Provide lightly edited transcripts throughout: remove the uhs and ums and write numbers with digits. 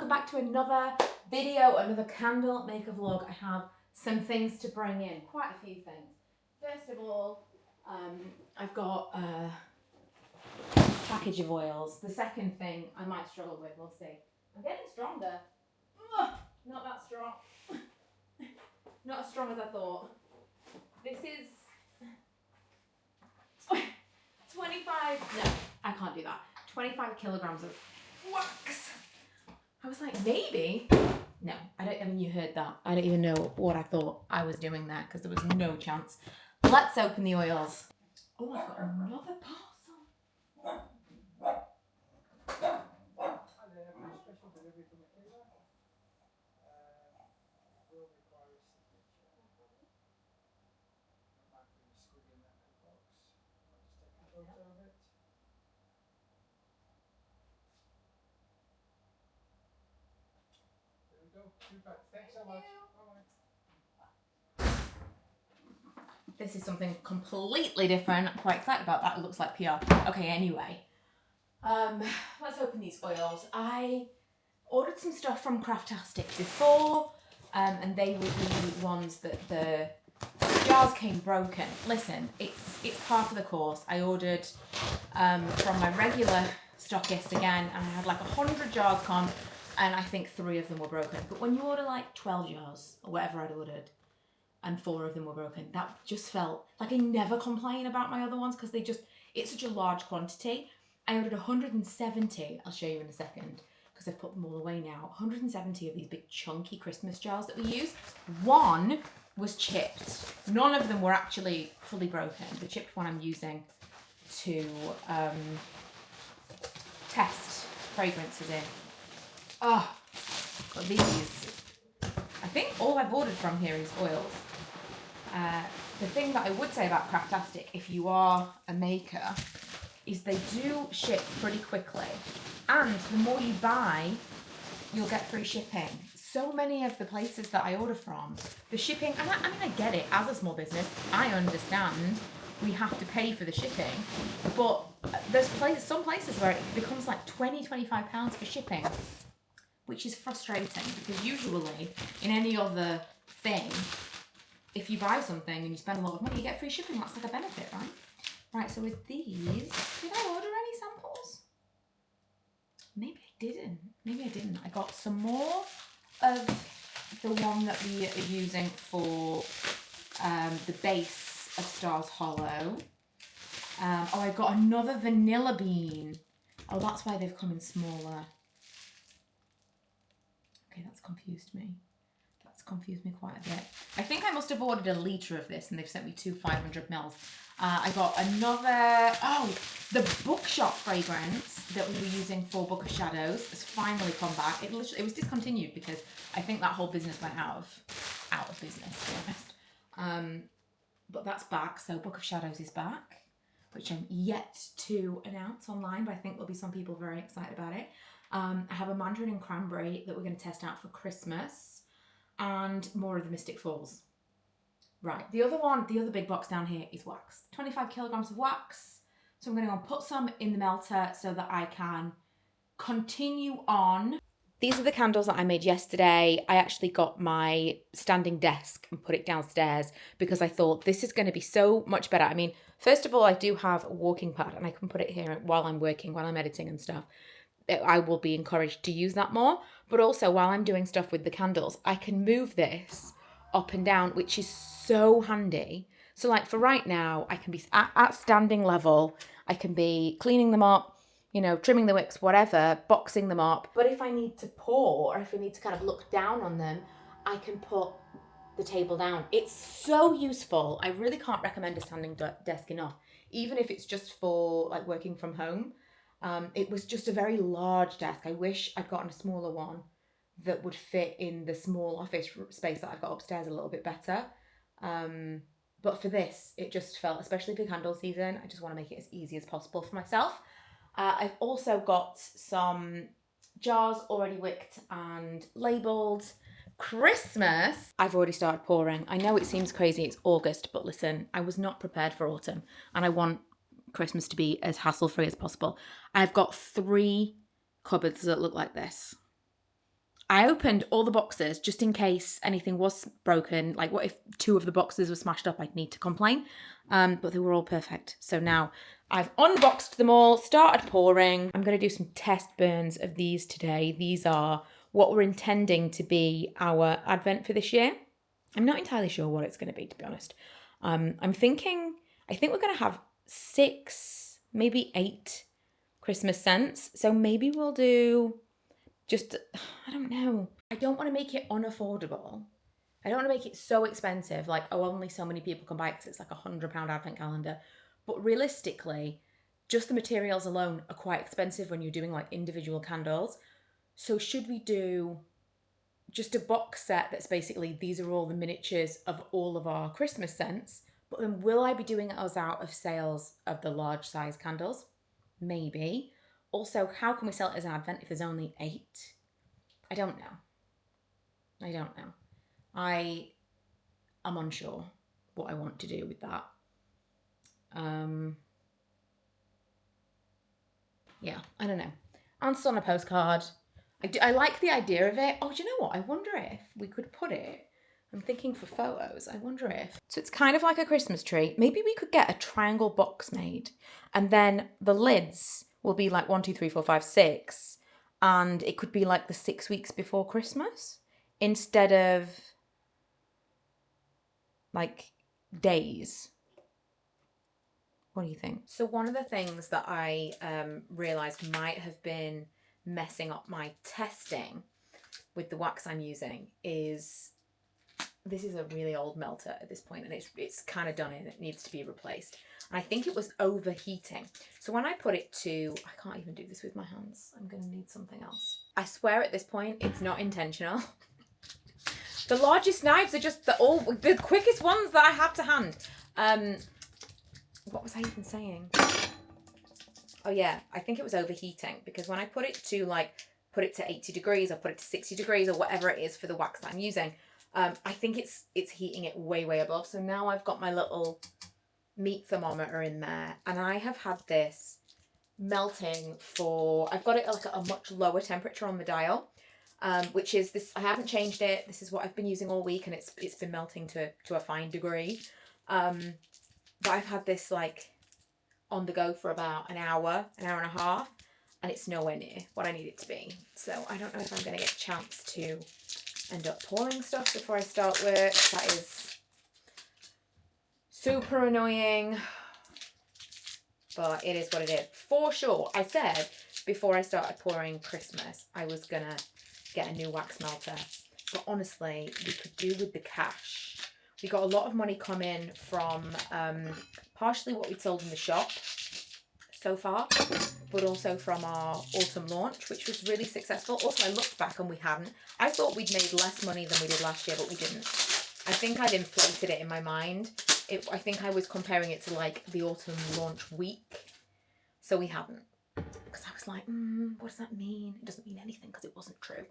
welcome back to another video, another candle maker vlog. I have some things to bring in, quite a few things. First of all, I've got a package of oils. The second thing I might struggle with, we'll see. I'm getting stronger. Ugh, not that strong. Not as strong as I thought. This is 25, no, I can't do that. 25 kilograms of wax. I was like, maybe. No, I mean, you heard that. I don't even know what I thought I was doing there because there was no chance. Let's open the oils. Oh, I've got another parcel. Special delivery from Michaela. Will require a signature. There might be a squig in that box. I'll just take a photo of it. There we go. Super. Thanks so much. Bye-bye. This is something completely different. I'm quite excited about that. It looks like PR. Okay, anyway. Let's open these oils. I ordered some stuff from Craftastic before, and they were the ones that the jars came broken. Listen, it's part of the course. I ordered from my regular stockist again, and I had like 100 jars come, and I think 3 of them were broken. But when you order like 12 jars, or whatever I'd ordered, and 4 of them were broken, that just felt like I never complain about my other ones because it's such a large quantity. I ordered 170, I'll show you in a second, because I've put them all away now. 170 of these big chunky Christmas jars that we use. One was chipped. None of them were actually fully broken. The chipped one I'm using to test fragrances in. Oh, got these. I think all I've ordered from here is oils. The thing that I would say about Craftastic, if you are a maker, is they do ship pretty quickly. And the more you buy, you'll get free shipping. So many of the places that I order from, the shipping, and I mean, I get it, as a small business, I understand we have to pay for the shipping, but there's some places where it becomes like £20-25 for shipping, which is frustrating because usually in any other thing, if you buy something and you spend a lot of money, you get free shipping. That's like a benefit, right? Right, so with these, did I order any samples? Maybe I didn't. I got some more of the one that we are using for the base of Stars Hollow. Oh, I got another vanilla bean. Oh, that's why they've come in smaller. Okay, that's confused me. Confused me quite a bit. I think I must have ordered a litre of this and they've sent me 2 500 mils. I got another, the Bookshop fragrance that we were using for Book of Shadows has finally come back. It was discontinued because I think that whole business went out of business, to be honest. But that's back, so Book of Shadows is back, which I'm yet to announce online, but I think there'll be some people very excited about it. I have a mandarin and cranberry that we're going to test out for Christmas. And more of the Mystic Falls. Right, the other big box down here is wax. 25 kilograms of wax. So I'm going to go and put some in the melter so that I can continue on. These are the candles that I made yesterday. I actually got my standing desk and put it downstairs because I thought this is going to be so much better. I mean, first of all, I do have a walking pad and I can put it here while I'm working, while I'm editing and stuff. I will be encouraged to use that more. But also while I'm doing stuff with the candles, I can move this up and down, which is so handy. So like for right now, I can be at standing level. I can be cleaning them up, trimming the wicks, whatever, boxing them up. But if I need to pour, or if I need to kind of look down on them, I can put the table down. It's so useful. I really can't recommend a standing desk enough, even if it's just for like working from home. It was just a very large desk. I wish I'd gotten a smaller one that would fit in the small office space that I've got upstairs a little bit better. But for this, it just felt, especially for candle season, I just want to make it as easy as possible for myself. I've also got some jars already wicked and labelled Christmas. I've already started pouring. I know it seems crazy, it's August, but listen, I was not prepared for autumn and I want Christmas to be as hassle-free as possible. I've got 3 cupboards that look like this. I opened all the boxes just in case anything was broken. Like, what if 2 of the boxes were smashed up? I'd need to complain. But they were all perfect. So now I've unboxed them all, started pouring. I'm going to do some test burns of these today. These are what we're intending to be our advent for this year. I'm not entirely sure what it's going to be, to be honest. I think we're going to have 6, maybe 8 Christmas scents. So maybe we'll do just, I don't know. I don't want to make it unaffordable. I don't want to make it so expensive, like, oh, only so many people can buy it because it's like £100 advent calendar. But realistically, just the materials alone are quite expensive when you're doing like individual candles. So should we do just a box set that's basically, these are all the miniatures of all of our Christmas scents, but then will I be doing us out of sales of the large size candles? Maybe. Also, how can we sell it as an advent if there's only 8? I don't know. I am unsure what I want to do with that. Yeah, I don't know. Answer on a postcard. I like the idea of it. Oh, do you know what? I wonder if we could put it. I'm thinking for photos. I wonder if. So it's kind of like a Christmas tree. Maybe we could get a triangle box made, and then the lids will be like 1, 2, 3, 4, 5, 6, and it could be like the 6 weeks before Christmas instead of like days. What do you think? So one of the things that I realised might have been messing up my testing with the wax I'm using is, this is a really old melter at this point, and it's kind of done in. It needs to be replaced. And I think it was overheating. So when I put it to, I can't even do this with my hands. I'm going to need something else. I swear at this point, it's not intentional. The largest knives are just the quickest ones that I have to hand. What was I even saying? Oh yeah, I think it was overheating, because when I put it to 80 degrees or put it to 60 degrees or whatever it is for the wax that I'm using, I think it's heating it way above. So now I've got my little meat thermometer in there, and I have had this melting for, I've got it like at a much lower temperature on the dial, which is this, I haven't changed it. This is what I've been using all week, and it's been melting to a fine degree. But I've had this like on the go for about an hour and a half, and it's nowhere near what I need it to be. So I don't know if I'm going to get a chance to end up pouring stuff before I start work. That is super annoying, but it is what it is. For sure, I said before I started pouring Christmas, I was going to get a new wax melter. But honestly, we could do with the cash. We got a lot of money come in from partially what we'd sold in the shop so far, but also from our autumn launch, which was really successful. Also, I looked back and we hadn't. I thought we'd made less money than we did last year, but we didn't. I think I'd inflated it in my mind. I think I was comparing it to like the autumn launch week. So we hadn't. Because I was like, what does that mean? It doesn't mean anything because it wasn't true.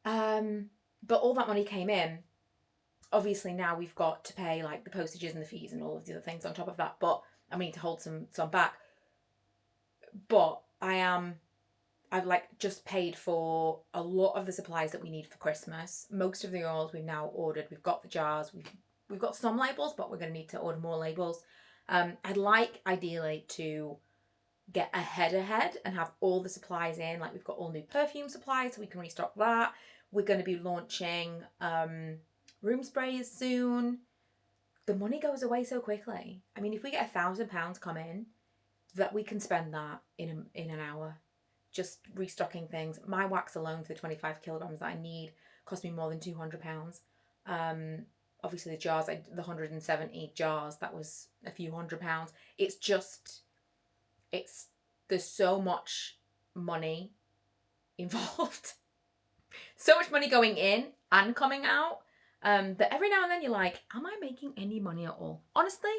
But all that money came in. Obviously now we've got to pay like the postages and the fees and all of the other things on top of that. But I need to hold some back. But I've like just paid for a lot of the supplies that we need for Christmas. Most of the oils we've now ordered. We've got the jars. We've got some labels, but we're going to need to order more labels. I'd like ideally to get ahead and have all the supplies in. Like we've got all new perfume supplies, so we can restock that. We're going to be launching room sprays soon. The money goes away so quickly. I mean, if we get £1,000 come in, that we can spend that in an hour, just restocking things. My wax alone for the 25 kilograms that I need cost me more than £200. Obviously the jars, the 170 jars, that was a few £100s. There's so much money involved. So much money going in and coming out. That every now and then you're like, am I making any money at all? Honestly,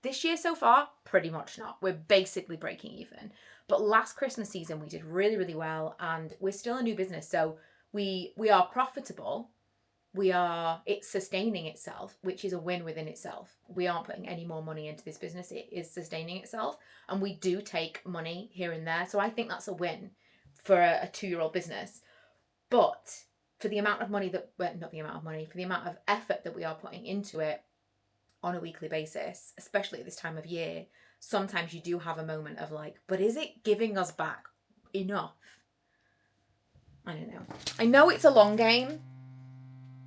this year so far, pretty much not. We're basically breaking even. But last Christmas season, we did really, really well. And we're still a new business. So we are profitable. It's sustaining itself, which is a win within itself. We aren't putting any more money into this business. It is sustaining itself. And we do take money here and there. So I think that's a win for a 2-year-old business. But for the amount of money that, well, not the amount of money, for the amount of effort that we are putting into it on a weekly basis, especially at this time of year, sometimes you do have a moment of like, but is it giving us back enough? I don't know. I know it's a long game,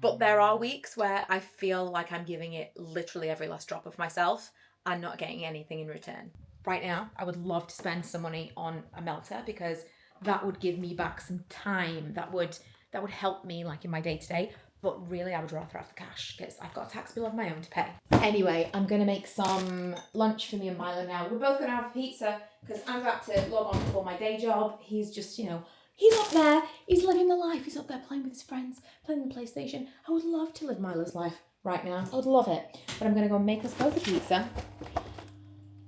but there are weeks where I feel like I'm giving it literally every last drop of myself and not getting anything in return. Right now, I would love to spend some money on a melter because that would give me back some time. That would help me like in my day-to-day. But really, I would rather have the cash because I've got a tax bill of my own to pay. Anyway, I'm going to make some lunch for me and Milo now. We're both going to have pizza because I'm about to log on for my day job. He's just, he's up there. He's living the life. He's up there playing with his friends, playing the PlayStation. I would love to live Milo's life right now. I would love it. But I'm going to go and make us both a pizza.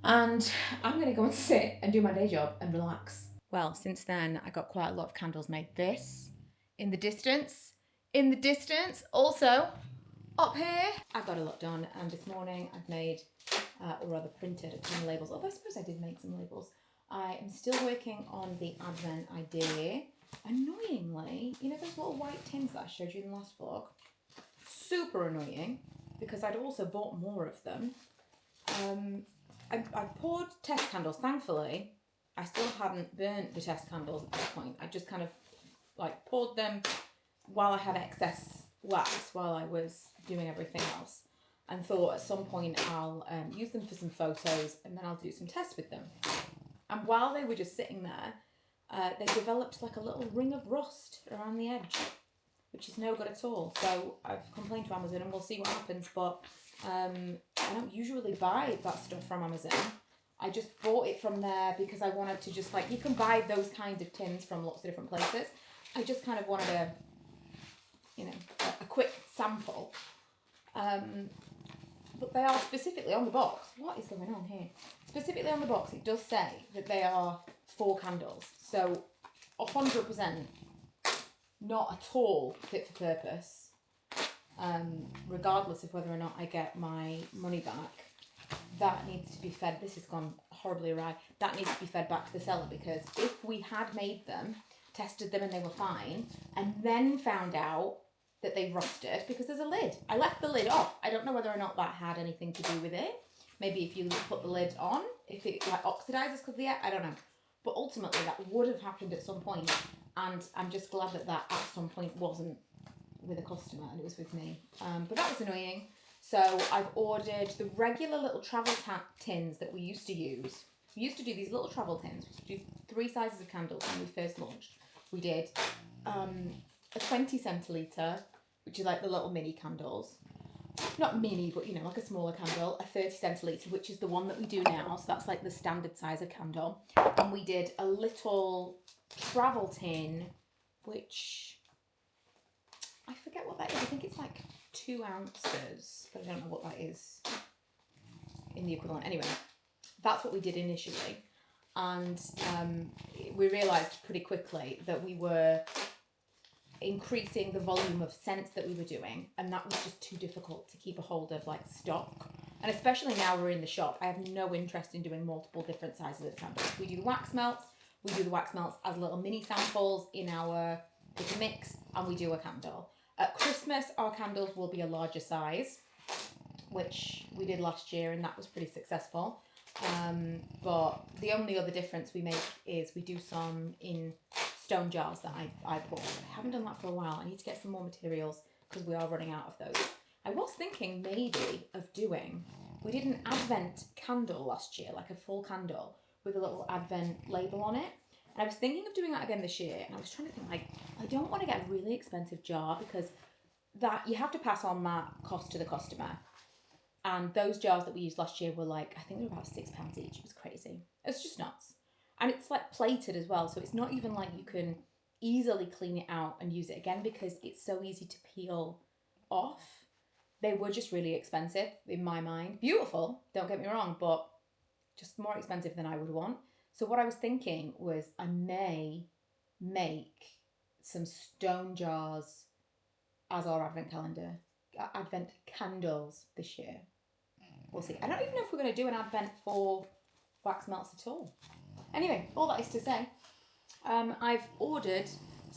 And I'm going to go and sit and do my day job and relax. Well, since then, I got quite a lot of candles made. This, in the distance, also up here. I got a lot done, and this morning I've made, or rather printed a ton of labels, although I suppose I did make some labels. I am still working on the Advent idea. Annoyingly, those little white tins that I showed you in the last vlog? Super annoying, because I'd also bought more of them. I poured test candles, thankfully. I still hadn't burnt the test candles at this point. I just kind of poured them while I had excess wax while I was doing everything else, and thought at some point I'll use them for some photos and then I'll do some tests with them. And while they were just sitting there, they developed like a little ring of rust around the edge, which is no good at all. So I've complained to Amazon and we'll see what happens, but I don't usually buy that stuff from Amazon. I just bought it from there because I wanted to just you can buy those kinds of tins from lots of different places. I just kind of wanted a quick sample. But they are specifically on the box. What is going on here? Specifically on the box, it does say that they are 4 candles. So 100% not at all fit for purpose. Regardless of whether or not I get my money back. That needs to be fed. This has gone horribly awry. That needs to be fed back to the seller, because if we had made them, tested them and they were fine, and then found out that they rusted, because there's a lid. I left the lid off. I don't know whether or not that had anything to do with it. Maybe if you put the lid on, if it oxidizes because of the air, I don't know. But ultimately that would have happened at some point, and I'm just glad that at some point wasn't with a customer and it was with me. But that was annoying. So I've ordered the regular little travel tins that we used to use. We used to do these little travel tins. We used to do 3 sizes of candles when we first launched. We did a 20 centilitre, which is like the little mini candles. Not mini, but like a smaller candle. A 30 centilitre, which is the one that we do now. So that's like the standard size of candle. And we did a little travel tin, which I forget what that is. I think it's like 2 ounces, but I don't know what that is in the equivalent. Anyway, that's what we did initially. And we realised pretty quickly that we were increasing the volume of scents that we were doing, and that was just too difficult to keep a hold of stock. And especially now we're in the shop, I have no interest in doing multiple different sizes of candles. We do the wax melts. We do the wax melts as little mini samples in our mix, and we do a candle. At Christmas, our candles will be a larger size, which we did last year, and that was pretty successful. But the only other difference we make is we do some in stone jars that I bought. I haven't done that for a while. I need to get some more materials because we are running out of those. I was thinking maybe of doing, we did an Advent candle last year, like a full candle with a little Advent label on it. And I was thinking of doing that again this year, and I was trying to think, I don't want to get a really expensive jar because that you have to pass on that cost to the customer. And those jars that we used last year were I think they were about £6 each. It was crazy. It's just nuts. And it's plated as well, so it's not even you can easily clean it out and use it again because it's so easy to peel off. They were just really expensive in my mind. Beautiful, don't get me wrong, but just more expensive than I would want. So what I was thinking was I may make some stone jars as our advent candles this year. We'll see. I don't even know if we're going to do an advent for wax melts at all. Anyway, all that is to say, I've ordered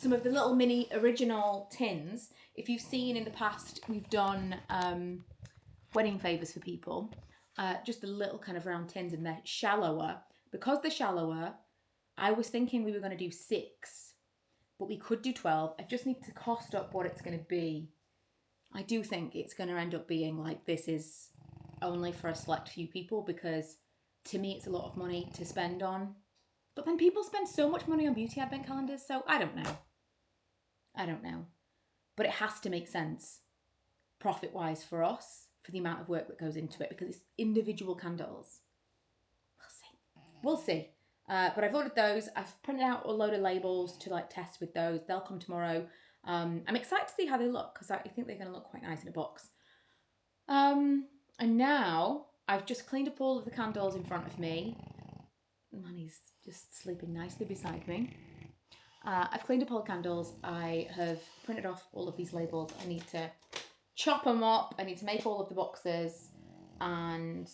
some of the little mini original tins. If you've seen in the past, we've done wedding favours for people. Just the little kind of round tins, and they're shallower. Because they're shallower, I was thinking we were going to do 6, but we could do 12. I just need to cost up what it's going to be. I do think it's going to end up being like this is only for a select few people, because to me it's a lot of money to spend on. But then people spend so much money on beauty advent calendars, so I don't know. But it has to make sense profit-wise for us, for the amount of work that goes into it, because it's individual candles. We'll see. But I've ordered those. I've printed out a load of labels to like test with those. They'll come tomorrow. I'm excited to see how they look, because I think they're going to look quite nice in a box. And now I've just cleaned up all of the candles in front of me. Manny's just sleeping nicely beside me. I've cleaned up all the candles. I have printed off all of these labels. I need to chop them up. I need to make all of the boxes and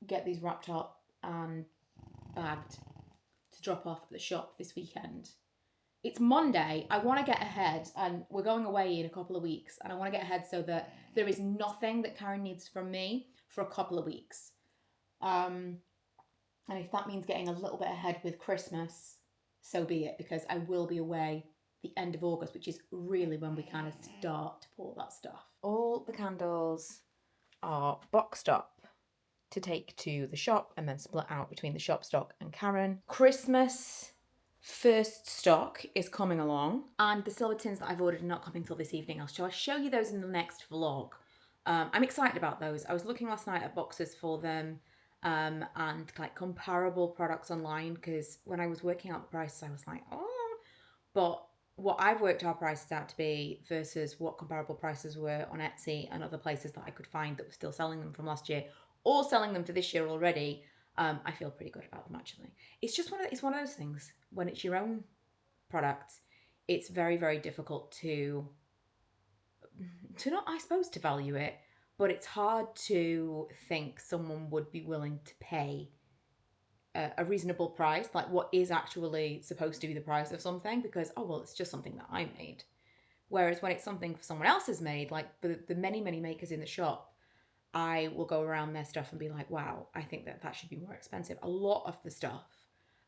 get these wrapped up and bagged to drop off at the shop this weekend. It's Monday. I want to get ahead, and we're going away in a couple of weeks, and I want to get ahead so that there is nothing that Karen needs from me for a couple of weeks. And if that means getting a little bit ahead with Christmas, so be it, because I will be away the end of August, which is really when we kind of start to pour that stuff. All the candles are boxed up to take to the shop and then split out between the shop stock and Karen. Christmas first stock is coming along, and the silver tins that I've ordered are not coming till this evening. I'll show you those in the next vlog. I'm excited about those. I was looking last night at boxes for them and like comparable products online, because when I was working out the prices I was like, oh, but what I've worked our prices out to be versus what comparable prices were on Etsy and other places that I could find that were still selling them from last year or selling them for this year already, I feel pretty good about them actually. It's just one of those things. When it's your own product, it's very, very difficult to not, I suppose, to value it, but it's hard to think someone would be willing to pay a reasonable price, like what is actually supposed to be the price of something, because, oh, well, it's just something that I made. Whereas when it's something someone else has made, like the many, many makers in the shop, I will go around their stuff and be like, wow, I think that should be more expensive. A lot of the stuff,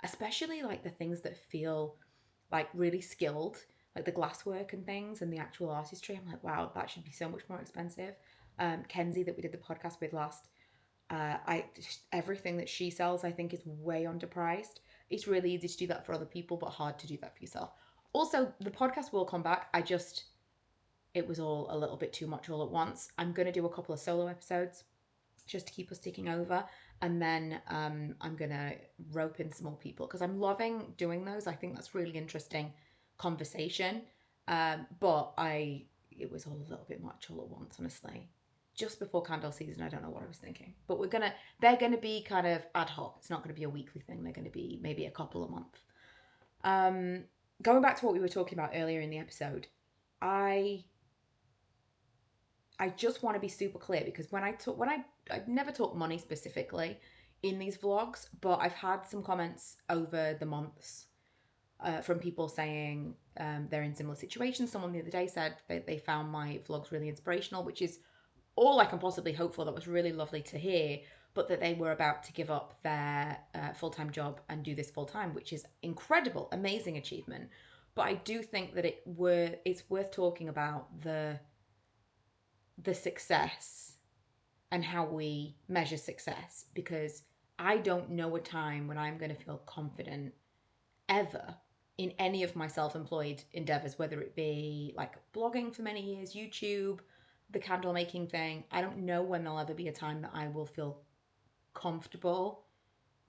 especially like the things that feel like really skilled, like the glasswork and things and the actual artistry, I'm like, wow, that should be so much more expensive. Kenzie, that we did the podcast with last, everything that she sells, I think, is way underpriced. It's really easy to do that for other people, but hard to do that for yourself. Also, the podcast will come back. It was all a little bit too much all at once. I'm going to do a couple of solo episodes just to keep us ticking over. And then I'm going to rope in some more people, because I'm loving doing those. I think that's really interesting conversation. But it was all a little bit much all at once, honestly. Just before candle season, I don't know what I was thinking. But they're going to be kind of ad hoc. It's not going to be a weekly thing. They're going to be maybe a couple a month. Going back to what we were talking about earlier in the episode, I just want to be super clear, because I've never talked money specifically in these vlogs, but I've had some comments over the months from people saying they're in similar situations. Someone the other day said they found my vlogs really inspirational, which is all I can possibly hope for. That was really lovely to hear, but that they were about to give up their full-time job and do this full-time, which is incredible, amazing achievement. But I do think that it's worth talking about the success and how we measure success, because I don't know a time when I'm going to feel confident ever in any of my self-employed endeavors, whether it be like blogging for many years, YouTube, the candle making thing. I don't know when there'll ever be a time that I will feel comfortable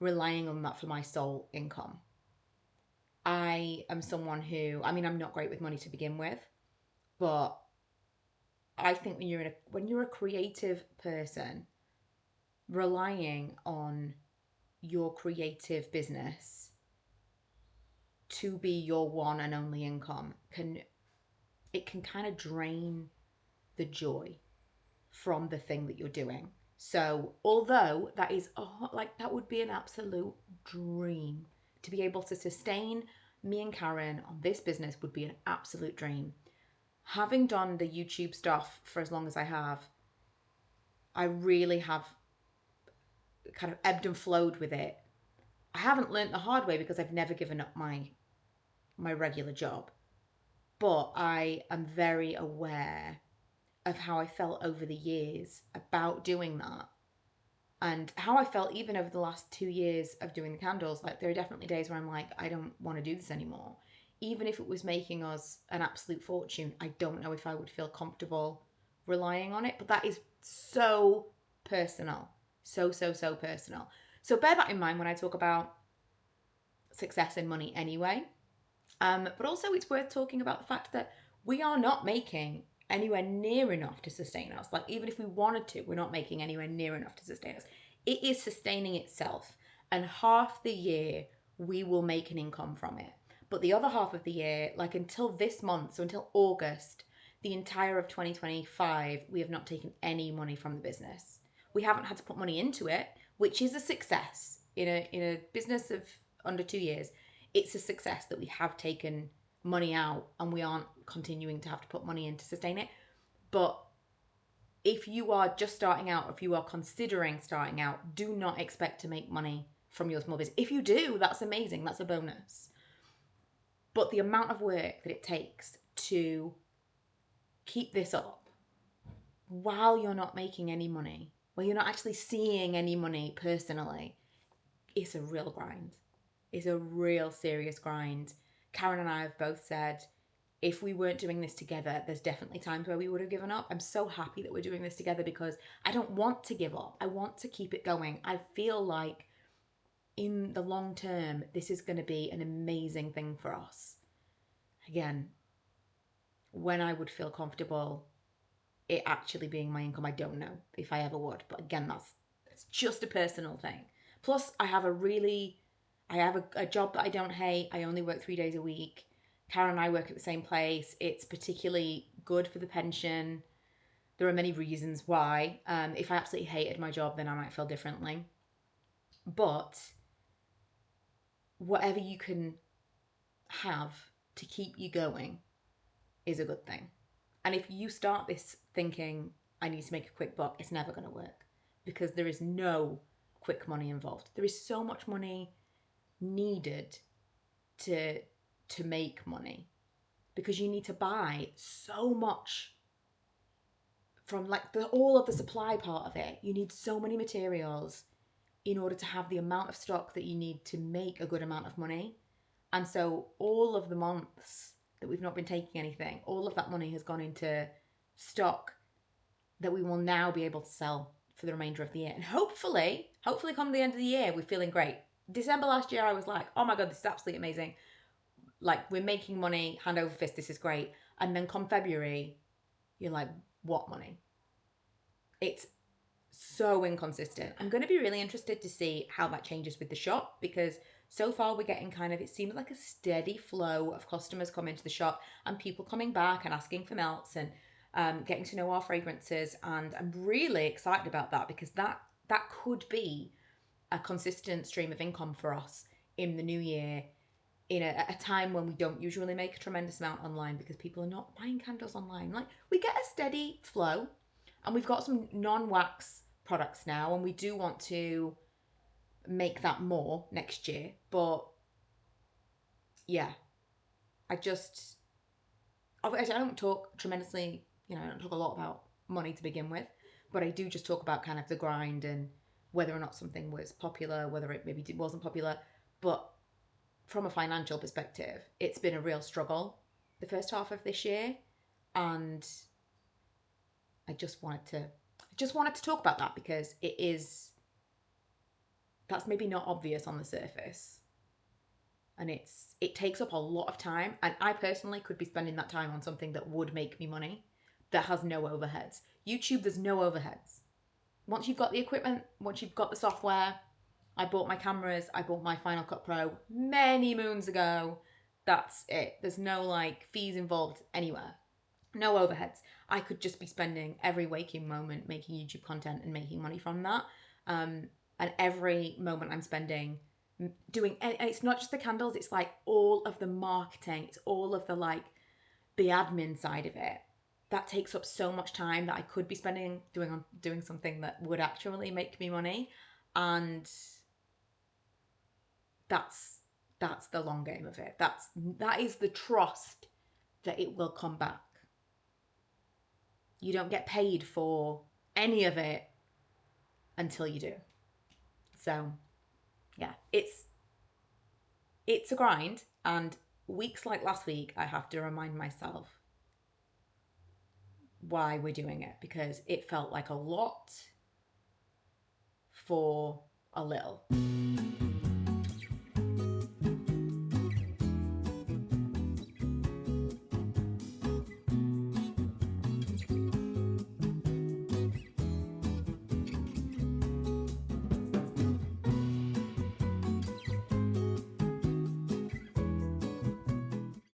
relying on that for my sole income. I am someone who, I'm not great with money to begin with, but I think when you're a creative person, relying on your creative business to be your one and only income can kind of drain the joy from the thing that you're doing. So although that is that would be an absolute dream to be able to sustain me and Karen on this business would be an absolute dream. Having done the YouTube stuff for as long as I have, I really have kind of ebbed and flowed with it. I haven't learned the hard way because I've never given up my regular job. But I am very aware of how I felt over the years about doing that, and how I felt even over the last 2 years of doing the candles. Like, there are definitely days where I'm like, I don't want to do this anymore. Even if it was making us an absolute fortune, I don't know if I would feel comfortable relying on it. But that is so personal. So personal. So bear that in mind when I talk about success and money anyway. But also it's worth talking about the fact that we are not making anywhere near enough to sustain us. Like, even if we wanted to, we're not making anywhere near enough to sustain us. It is sustaining itself. And half the year we will make an income from it. But the other half of the year, like until this month, so until August, the entire of 2025, we have not taken any money from the business. We haven't had to put money into it, which is a success in a business of under 2 years. It's a success that we have taken money out and we aren't continuing to have to put money in to sustain it. But if you are just starting out, or if you are considering starting out, do not expect to make money from your small business. If you do, that's amazing. That's a bonus. But the amount of work that it takes to keep this up while you're not making any money, while you're not actually seeing any money personally, it's a real grind. It's a real serious grind. Karen and I have both said, if we weren't doing this together, there's definitely times where we would have given up. I'm so happy that we're doing this together because I don't want to give up. I want to keep it going. I feel like in the long term, this is going to be an amazing thing for us. Again, when I would feel comfortable it actually being my income, I don't know if I ever would. But again, it's just a personal thing. Plus, I have a job that I don't hate. I only work 3 days a week. Karen and I work at the same place. It's particularly good for the pension. There are many reasons why. If I absolutely hated my job, then I might feel differently. But whatever you can have to keep you going is a good thing. And if you start this thinking, I need to make a quick buck, it's never going to work because there is no quick money involved. There is so much money needed to make money because you need to buy so much from like all of the supply part of it. You need so many materials in order to have the amount of stock that you need to make a good amount of money. And so all of the months that we've not been taking anything, all of that money has gone into stock that we will now be able to sell for the remainder of the year. And hopefully come the end of the year, we're feeling great. December last year, I was like, oh my God, this is absolutely amazing. Like, we're making money, hand over fist, this is great. And then come February, you're like, what money? It's so inconsistent. I'm going to be really interested to see how that changes with the shop because so far we're getting it seems like a steady flow of customers coming to the shop and people coming back and asking for melts and getting to know our fragrances. And I'm really excited about that because that could be a consistent stream of income for us in the new year, in a time when we don't usually make a tremendous amount online because people are not buying candles online. Like, we get a steady flow and we've got some non-wax products now and we do want to make that more next year. But yeah, I don't talk tremendously, I don't talk a lot about money to begin with, but I do just talk about kind of the grind and whether or not something was popular, whether it maybe wasn't popular. But from a financial perspective, it's been a real struggle the first half of this year, and I just wanted to talk about that because that's maybe not obvious on the surface, and it takes up a lot of time, and I personally could be spending that time on something that would make me money that has no overheads. YouTube, there's no overheads. Once you've got the equipment, once you've got the software, I bought my cameras, I bought my Final Cut Pro many moons ago. That's it. There's no fees involved anywhere. No overheads. I could just be spending every waking moment making YouTube content and making money from that. And every moment I'm spending doing, and it's not just the candles, it's like all of the marketing, it's all of the like the admin side of it. That takes up so much time that I could be spending doing something that would actually make me money. And that's the long game of it. That is the trust that it will come back. You don't get paid for any of it until you do. So yeah, it's a grind, and weeks like last week I have to remind myself why we're doing it, because it felt like a lot for a little.